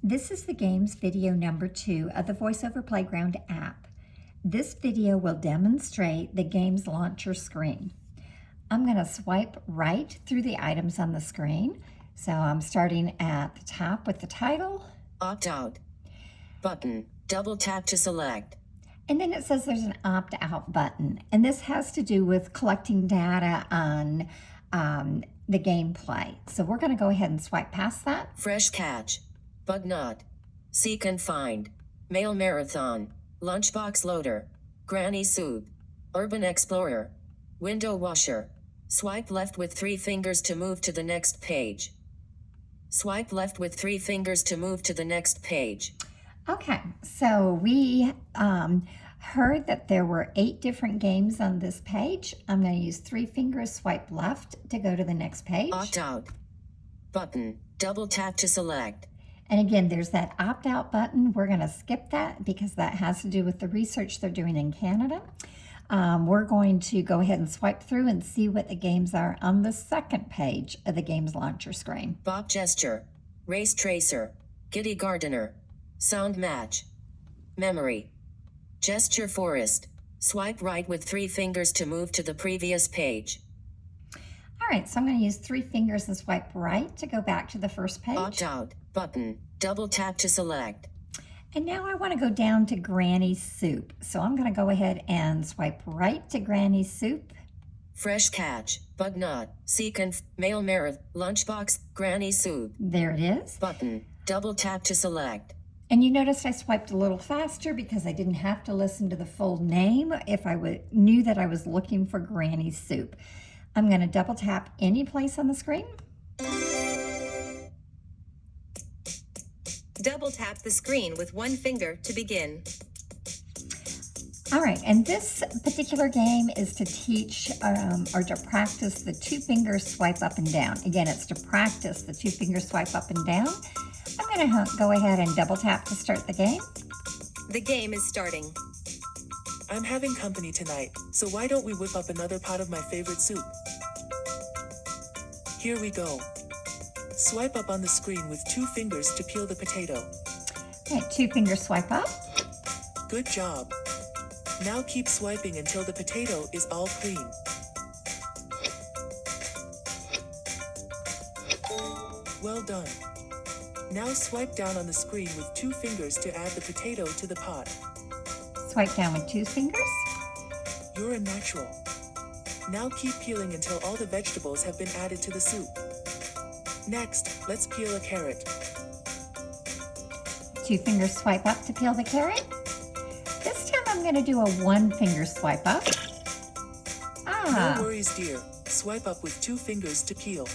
This is the game's video number 2 of the VoiceOver Playground app. This video will demonstrate the game's launcher screen. I'm going to swipe right through the items on the screen. So I'm starting at the top with the title. Opt out button. Double tap to select. And then it says there's an opt-out button. And this has to do with collecting data on the gameplay. So we're going to go ahead and swipe past that. Fresh catch. Bug knot. Seek and find. Mail marathon. Lunchbox loader. Granny soup. Urban explorer. Window washer. Swipe left with 3 fingers to move to the next page. Swipe left with 3 fingers to move to the next page. Okay, so we heard that there were 8 different games on this page. I'm going to use 3 fingers, swipe left to go to the next page. Opt out button. Double tap to select. And again, there's that opt-out button. We're going to skip that because that has to do with the research they're doing in Canada. We're going to go ahead and swipe through and see what the games are on the second page of the game's launcher screen. Bop gesture. Race tracer. Giddy gardener. Sound match. Memory. Gesture forest. Swipe right with 3 fingers to move to the previous page. All right, so I'm going to use 3 fingers and swipe right to go back to the first page. Opt out button. Double tap to select. And now I want to go down to Granny Soup. So I'm going to go ahead and swipe right to Granny Soup. Fresh catch. Bug knot. Seek and mail marathon. Lunchbox. Granny soup. There it is. Button. Double tap to select. And you noticed I swiped a little faster because I didn't have to listen to the full name if I knew that I was looking for Granny Soup. I'm going to double tap any place on the screen. Double tap the screen with 1 finger to begin. All right, and this particular game is to teach or to practice the 2 finger swipe up and down. Again, it's to practice the 2 finger swipe up and down. I'm going to go ahead and double tap to start the game. The game is starting. I'm having company tonight, so why don't we whip up another pot of my favorite soup? Here we go. Swipe up on the screen with 2 fingers to peel the potato. All right, 2 finger swipe up. Good job. Now keep swiping until the potato is all clean. Well done. Now swipe down on the screen with 2 fingers to add the potato to the pot. Swipe down with 2 fingers. You're a natural. Now keep peeling until all the vegetables have been added to the soup. Next, let's peel a carrot. 2 fingers swipe up to peel the carrot. This time I'm going to do a 1 finger swipe up. No worries, dear. Swipe up with 2 fingers to peel.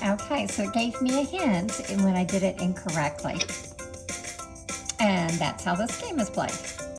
Okay, so it gave me a hint when I did it incorrectly. And that's how this game is played.